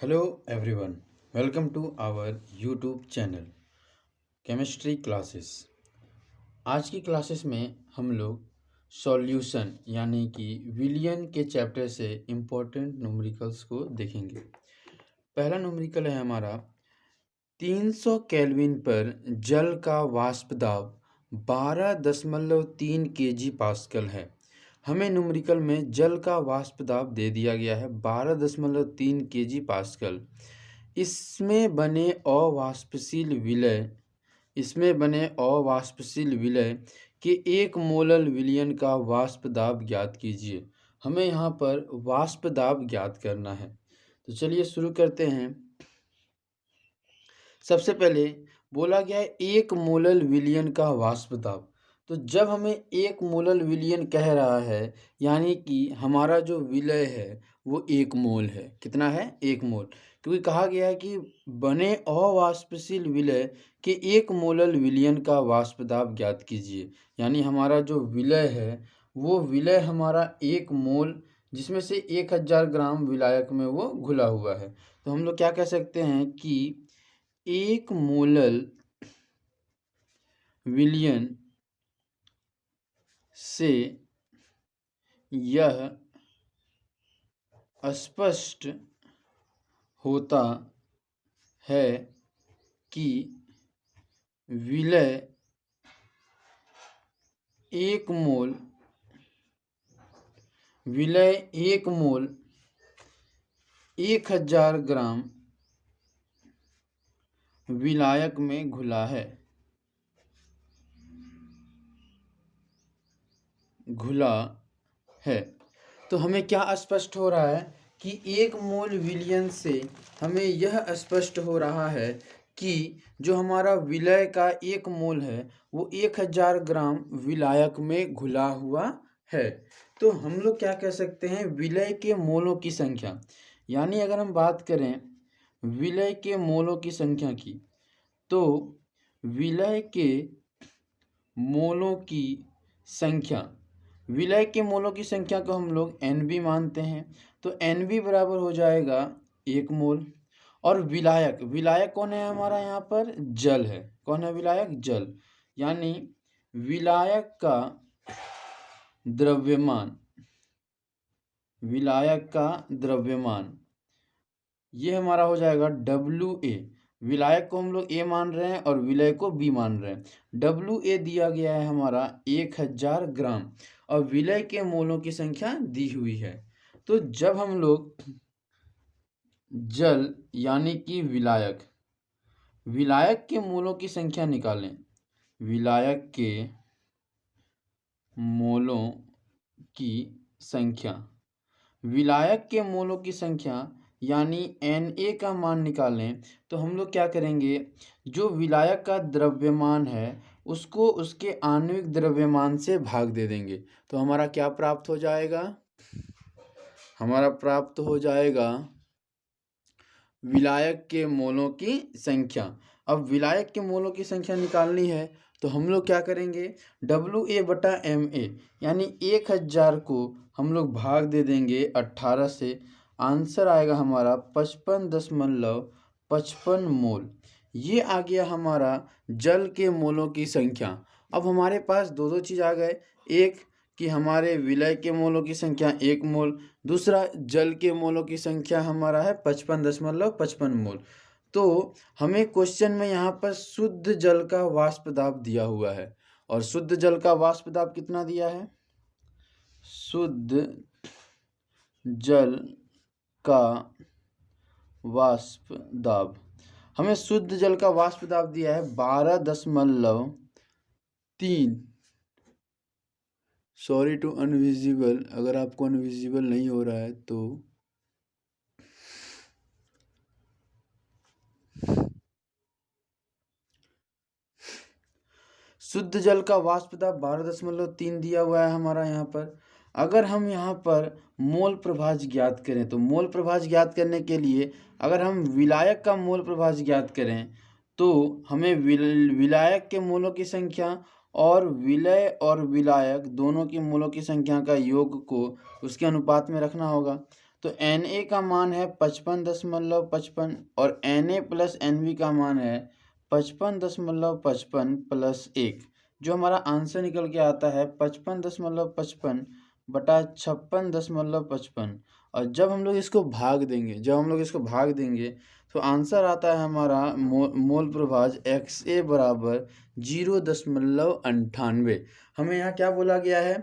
Hello everyone, welcome to our YouTube channel chemistry classes. आज की classes में हम लोग सॉल्यूशन यानी कि विलियन के चैप्टर से इम्पोर्टेंट न्यूमेरिकल्स को देखेंगे। पहला न्यूमेरिकल है हमारा 300 केल्विन पर जल का वाष्प दाब 12.3 kg पास्कल है। हमें न्यूमेरिकल में जल का वाष्प दाब दे दिया गया है 12.3 kg पास्कल। इसमें बने अवाष्पशील विलय के 1 मोलल विलयन का वाष्प दाब ज्ञात कीजिए। हमें यहाँ पर वाष्प दाब ज्ञात करना है, तो चलिए शुरू करते हैं। सबसे पहले बोला गया है 1 मोलल विलयन का वाष्प दाब। तो जब हमें 1 मोलल विलयन कह रहा है यानी कि हमारा जो विलय है वो 1 मोल है। कितना है? 1 मोल। क्योंकि कहा गया है कि बने अवाष्पशील विलय के 1 मोलल विलयन का वाष्प दाब ज्ञात कीजिए। यानी हमारा जो विलय है वो विलय हमारा 1 मोल, जिसमें से 1000 ग्राम विलायक में वो घुला हुआ है। तो हम लोग क्या कह सकते हैं कि 1 मोलल विलयन से यह स्पष्ट होता है कि विलय 1 मोल 1000 ग्राम विलायक में घुला है। तो हमें क्या स्पष्ट हो रहा है कि 1 मोल विलयन से हमें यह स्पष्ट हो रहा है कि जो हमारा विलय का 1 मोल है वो 1000 ग्राम विलायक में घुला हुआ है। तो हम लोग क्या कह सकते हैं? विलय के मोलों की संख्या, यानी अगर हम बात करें विलय के मोलों की संख्या की, तो विलय के मोलों की संख्या को हम लोग NB मानते हैं। तो NB बराबर हो जाएगा 1 मोल। और विलायक कौन है हमारा? यहाँ पर जल है। कौन है विलायक? जल। यानी विलायक का द्रव्यमान ये हमारा हो जाएगा WA। विलायक को हम लोग A मान रहे हैं और विलय को B मान रहे हैं। WA दिया गया है हमारा 1000 ग्राम और विलय के मोलों की संख्या दी हुई है। तो जब हम लोग जल यानी कि विलायक के मोलों की संख्या निकालें, विलायक के मोलों की संख्या यानी Na का मान निकालें, तो हम लोग क्या करेंगे? जो विलायक का द्रव्यमान है उसको उसके आणविक द्रव्यमान से भाग दे देंगे। तो हमारा क्या प्राप्त हो जाएगा? हमारा प्राप्त हो जाएगा विलायक के मोलों की संख्या। अब विलायक के मोलों की संख्या निकालनी है तो हम लोग क्या करेंगे? WA/MA यानी 1000 को हम लोग भाग दे देंगे 18 से। आंसर आएगा हमारा 55.55 मोल। ये आ गया हमारा जल के मोलों की संख्या। अब हमारे पास दो चीज़ आ गए, एक कि हमारे विलय के मोलों की संख्या 1 मोल, दूसरा जल के मोलों की संख्या हमारा है 55.55 मोल। तो हमें क्वेश्चन में यहाँ पर शुद्ध जल का वाष्प दाब दिया हुआ है। और शुद्ध जल का वाष्प दाब कितना दिया है? शुद्ध जल का वाष्प दाब, हमें शुद्ध जल का वाष्प दाब दिया है 12.3। सॉरी टू अनविजिबल, अगर आपको अनविजिबल नहीं हो रहा है तो शुद्ध जल का वाष्प दाब 12.3 दिया हुआ है हमारा यहाँ पर। अगर हम यहाँ पर मोल प्रभाज ज्ञात करें, तो मोल प्रभाज ज्ञात करने के लिए अगर हम विलायक का मोल प्रभाज ज्ञात करें तो हमें विलायक के मोलों की संख्या और विलय और विलायक दोनों की मोलों की संख्या का योग को उसके अनुपात में रखना होगा। तो Na का मान है 55.55 और Na प्लस Nb का मान है 55.55 प्लस 1, जो हमारा आंसर निकल के आता है 55.55 बटा 56.55। और जब हम लोग इसको भाग देंगे तो आंसर आता है हमारा मोल प्रभाज XA बराबर 0.98। हमें यहाँ क्या बोला गया है?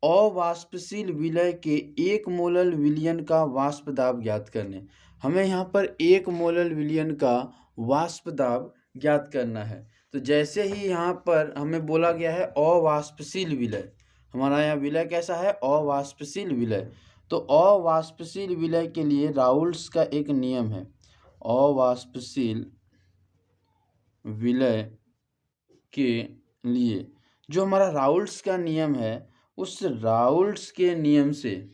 अवाष्पशील विलय के 1 मोलल विलयन का वाष्प दाब ज्ञात करने। हमें यहाँ पर 1 मोलल विलयन का वाष्प दाब ज्ञात करना है। तो जैसे ही यहाँ पर हमें बोला गया है अवाष्पशील विलय, हमारा यहाँ विलय कैसा है? अवाष्पशील विलय। तो अवाष्पशील विलय के लिए राउल्स का एक नियम है। अवाष्पशील विलय के लिए जो हमारा राउल्स का नियम है, उस राउल्स के नियम से,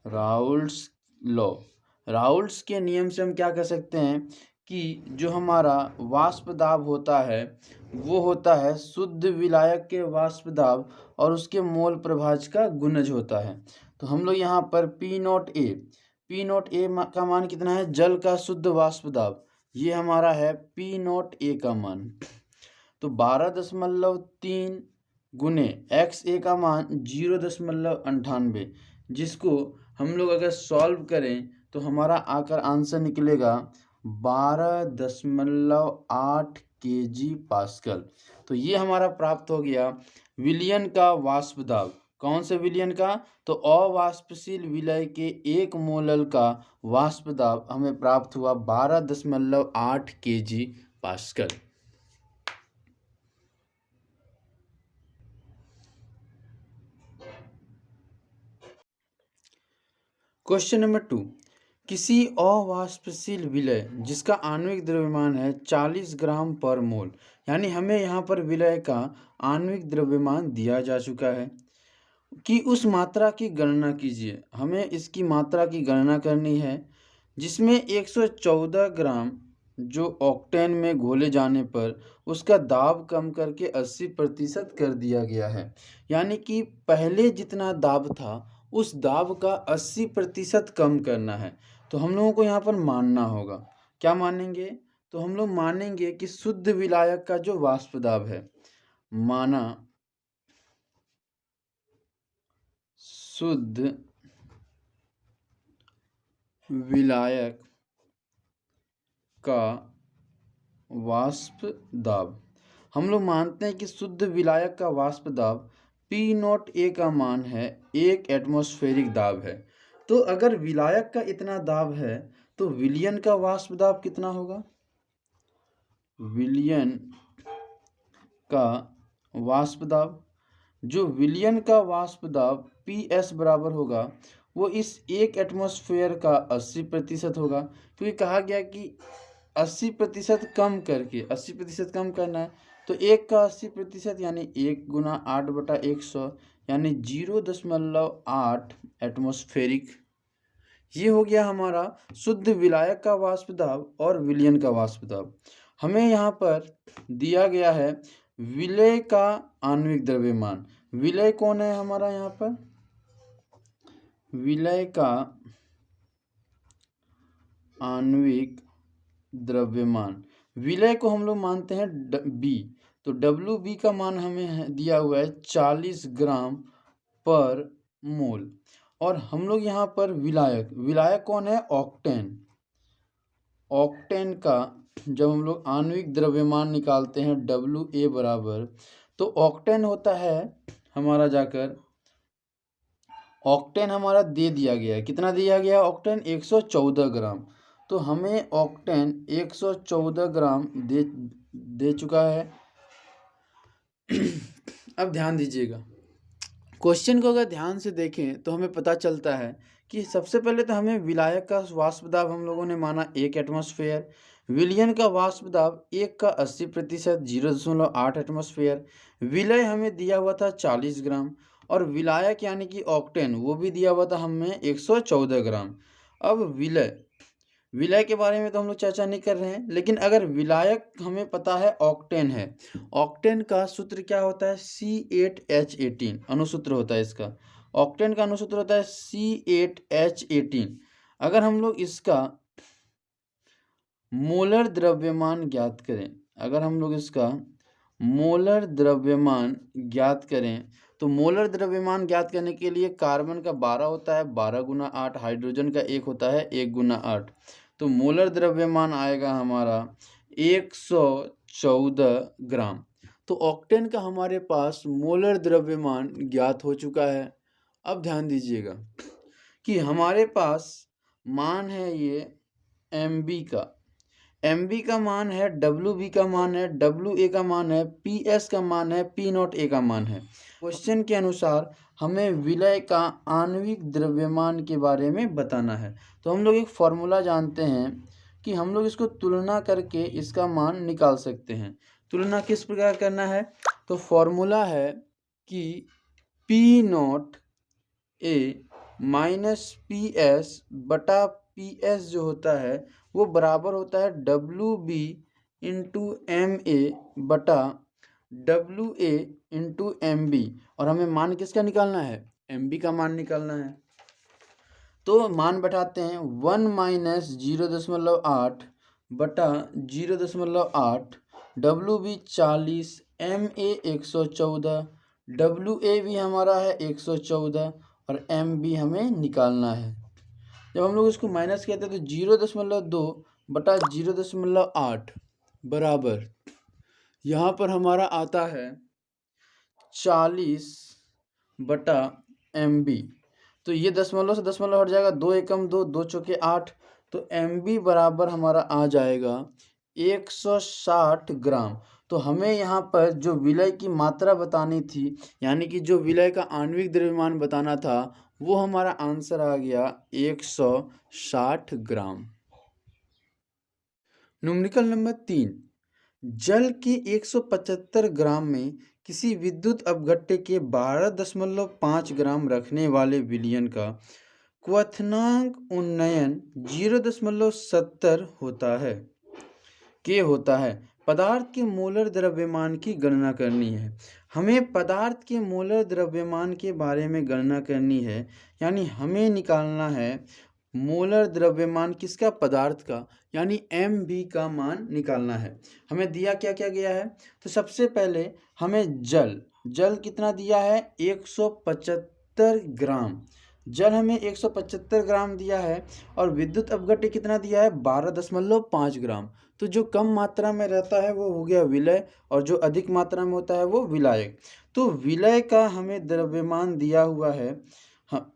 राउल्स के नियम से हम क्या कर सकते हैं कि जो हमारा वाष्प दाब होता है वो होता है शुद्ध विलायक के वाष्प दाब और उसके मोल प्रभाज का गुणज होता है। तो हम लोग यहाँ पर P0A का मान कितना है? जल का शुद्ध वाष्प दाब, ये हमारा है P0A का मान। तो 12.3 गुने XA का मान 0.98, जिसको हम लोग अगर सॉल्व करें तो हमारा आकर आंसर निकलेगा 12.8 kg पास्कल। तो ये हमारा प्राप्त हो गया विलयन का वाष्प दाब। कौन से विलयन का? तो अवाष्पशील विलय के 1 मोलल का वाष्प दाब हमें प्राप्त हुआ 12.8 kg पास्कल। क्वेश्चन नंबर 2, किसी अवाष्पशील विलय जिसका आणविक द्रव्यमान है 40 ग्राम पर मोल, यानी हमें यहाँ पर विलय का आणविक द्रव्यमान दिया जा चुका है कि उस मात्रा की गणना कीजिए। हमें इसकी मात्रा की गणना करनी है, जिसमें 114 ग्राम जो ऑक्टेन में घोले जाने पर उसका दाब कम करके 80% कर दिया गया है। यानी कि पहले जितना दाब था उस दाब का 80% कम करना है। तो हम लोगों को यहाँ पर मानना होगा, क्या मानेंगे? तो हम लोग मानेंगे कि शुद्ध विलायक का जो वाष्प दाब है, माना शुद्ध विलायक का वाष्प दाब, हम लोग मानते हैं कि शुद्ध विलायक का वाष्प दाब P0A का मान है 1 एटमॉस्फेरिक दाब है। तो अगर विलायक का इतना दाब है तो विलयन का वाष्प दाब कितना होगा? विलयन का वाष्प दाब, जो विलयन का वाष्प दाब PS बराबर होगा वो इस 1 एटमॉस्फेयर का 80% होगा, क्योंकि कहा गया कि 80% कम करके 80% कम करना है। तो 1 का 80% यानी 1 गुना 8/100 यानी 0.8 एटमॉस्फेरिक। ये हो गया हमारा शुद्ध विलायक का वाष्प दाब और विलयन का वाष्प दाब। हमें यहाँ पर दिया गया है विलय का आणविक द्रव्यमान। विलय कौन है हमारा? यहाँ पर विलय का आणविक द्रव्यमान, विलय को हम लोग मानते हैं B। तो WB का मान हमें दिया हुआ है 40 ग्राम पर मोल। और हम लोग यहाँ पर विलायक कौन है? ऑक्टेन। ऑक्टेन का जब हम लोग आणविक द्रव्यमान निकालते हैं WA बराबर, तो ऑक्टेन होता है हमारा जाकर, ऑक्टेन हमारा दे दिया गया है, कितना दिया गया? ऑक्टेन 114 ग्राम। तो हमें ऑक्टेन 114 ग्राम दे चुका है। अब ध्यान दीजिएगा, क्वेश्चन को अगर ध्यान से देखें तो हमें पता चलता है कि सबसे पहले तो हमें विलायक का वाष्प दाब हम लोगों ने माना 1 एटमॉस्फेयर, विलयन का वाष्प दाब 1 का 80% 0.8 एटमॉस्फेयर, विलय हमें दिया हुआ था 40 ग्राम और विलायक यानी कि ऑक्टेन वो भी दिया हुआ था हमें 114 ग्राम। अब विलय के बारे में तो हम लोग चर्चा नहीं कर रहे हैं, लेकिन अगर विलायक हमें पता है ऑक्टेन है, ऑक्टेन का सूत्र क्या होता है? C8H18 अनुसूत्र होता है इसका। ऑक्टेन का अणु सूत्र होता है C8H18। अगर हम लोग इसका मोलर द्रव्यमान ज्ञात करें, अगर हम लोग इसका मोलर द्रव्यमान ज्ञात करें, तो मोलर द्रव्यमान ज्ञात करने के लिए कार्बन का 12 होता है, 12 गुना 8, हाइड्रोजन का 1 होता है, 1 गुना 8। तो मोलर द्रव्यमान आएगा हमारा 114 ग्राम। तो ऑक्टेन का हमारे पास मोलर द्रव्यमान ज्ञात हो चुका है। अब ध्यान दीजिएगा कि हमारे पास मान है ये Mb का, Mb का मान है, Wb का मान है, Wa का मान है, Ps का मान है, P0A का मान है। क्वेश्चन के अनुसार हमें विलय का आणविक द्रव्यमान के बारे में बताना है। तो हम लोग एक फॉर्मूला जानते हैं कि हम लोग इसको तुलना करके इसका मान निकाल सकते हैं। तुलना किस प्रकार करना है? तो फॉर्मूला है कि P0A माइनस PS बटा PS जो होता है वो बराबर होता है WB इंटू MA बटा WA इंटू MB। और हमें मान किसका निकालना है? MB का मान निकालना है। तो मान बैठाते हैं 1 माइनस 0.8 बटा 0.8, WB 40, MA 114, WA भी हमारा है 114 और MB हमें निकालना है। जब हम लोग इसको माइनस कहते हैं तो 0.2 बटा 0.8 बराबर यहाँ पर हमारा आता है 40 बटा MB। तो ये दशमलव से दशमलव हट जाएगा, 2 एकम 2, 2 चौके 8। तो MB बराबर हमारा आ जाएगा 160 ग्राम। तो हमें यहाँ पर जो विलय की मात्रा बतानी थी, यानी कि जो विलय का आणविक द्रव्यमान बताना था, वो हमारा आंसर आ गया 160 ग्राम। न्यूमेरिकल नंबर 3, जल के 175 ग्राम में किसी विद्युत अपघट्य के 12.5 ग्राम रखने वाले विलयन का क्वथनांक उन्नयन 0.70 होता है होता है। पदार्थ के मोलर द्रव्यमान की गणना करनी है। हमें पदार्थ के मोलर द्रव्यमान के बारे में गणना करनी है, यानी हमें निकालना है मोलर द्रव्यमान किसका? पदार्थ का, यानी Mb का मान निकालना है। हमें दिया क्या क्या गया है? तो सबसे पहले हमें जल कितना दिया है? 175 ग्राम। जल हमें 175 ग्राम दिया है और विद्युत अपघट्य कितना दिया है? 12.5 ग्राम। तो जो कम मात्रा में रहता है वो हो गया विलय और जो अधिक मात्रा में होता है वो विलायक। तो विलय का हमें द्रव्यमान दिया हुआ है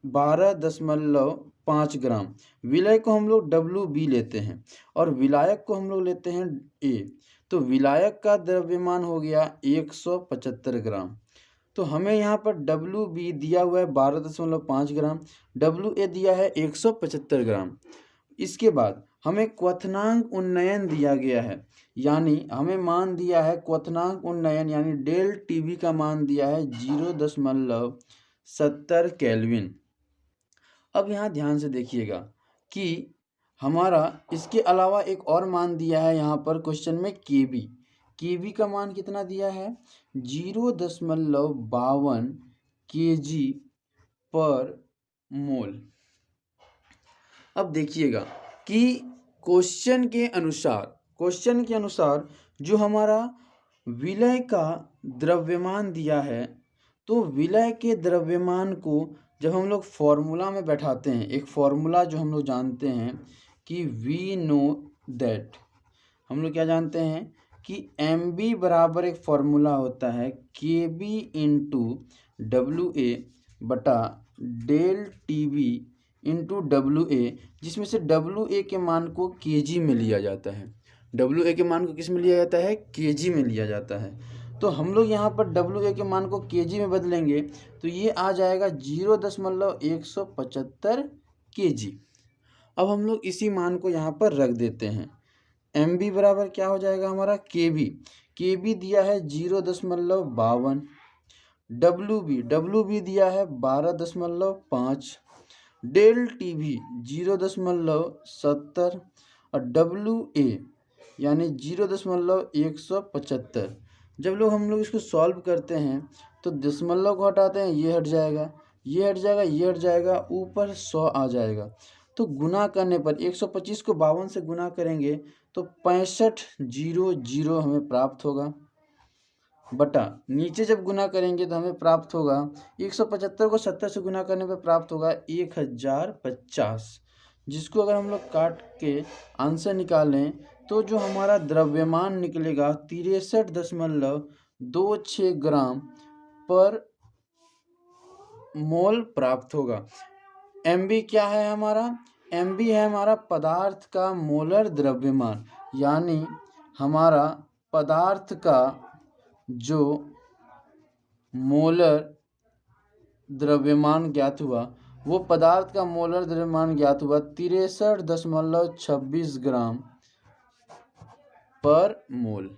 12.5 ग्राम। विलय को हम लोग WB लेते हैं और विलायक को हम लोग लेते हैं A। तो विलायक का द्रव्यमान हो गया 175 ग्राम। तो हमें यहाँ पर WB दिया हुआ है 12.5 ग्राम, WA दिया है 175 ग्राम। इसके बाद हमें क्वथनांक उन्नयन दिया गया है, यानी हमें मान दिया है क्वथनांक उन्नयन, यानी डेल TB का मान दिया है 0.70 केल्विन। अब यहाँ ध्यान से देखिएगा कि हमारा इसके अलावा एक और मान दिया है यहाँ पर क्वेश्चन में केबी का मान कितना दिया है? 0.52 kg पर मोल। अब देखिएगा कि क्वेश्चन के अनुसार जो हमारा विलय का द्रव्यमान दिया है, तो विलय के द्रव्यमान को जब हम लोग फॉर्मूला में बैठाते हैं, एक फॉर्मूला जो हम लोग जानते हैं कि वी नो दैट, हम लोग क्या जानते हैं कि MB बराबर एक फॉर्मूला होता है KB इंटू WA बटा डेल TB इंटू WA, जिसमें से WA के मान को kg में लिया जाता है। WA के मान को किस में लिया जाता है? kg में लिया जाता है। तो हम लोग यहाँ पर WA के मान को kg में बदलेंगे तो ये आ जाएगा 0.175 kg। अब हम लोग इसी मान को यहाँ पर रख देते हैं। MB बराबर क्या हो जाएगा हमारा? KB दिया है 0.52, WB दिया है 12.5, डेल TB 0.70 और WA यानी 0.175। जब हम लोग इसको सॉल्व करते हैं तो दशमलव को हटाते हैं, ये हट जाएगा, ये हट जाएगा, ये हट जाएगा, ऊपर 100 आ जाएगा। तो गुना करने पर 125 को 52 से गुना करेंगे तो 6500 हमें प्राप्त होगा, बटा नीचे जब गुना करेंगे तो हमें प्राप्त होगा 175 को 70 से गुना करने पर प्राप्त होगा 1050, जिसको अगर हम लोग काट के आंसर निकालें तो जो हमारा द्रव्यमान निकलेगा 63.26 ग्राम पर मोल प्राप्त होगा। MB क्या है हमारा? MB है हमारा पदार्थ का मोलर द्रव्यमान, यानी हमारा पदार्थ का जो मोलर द्रव्यमान ज्ञात हुआ, वो पदार्थ का मोलर द्रव्यमान ज्ञात हुआ 63.26 ग्राम पर मोल।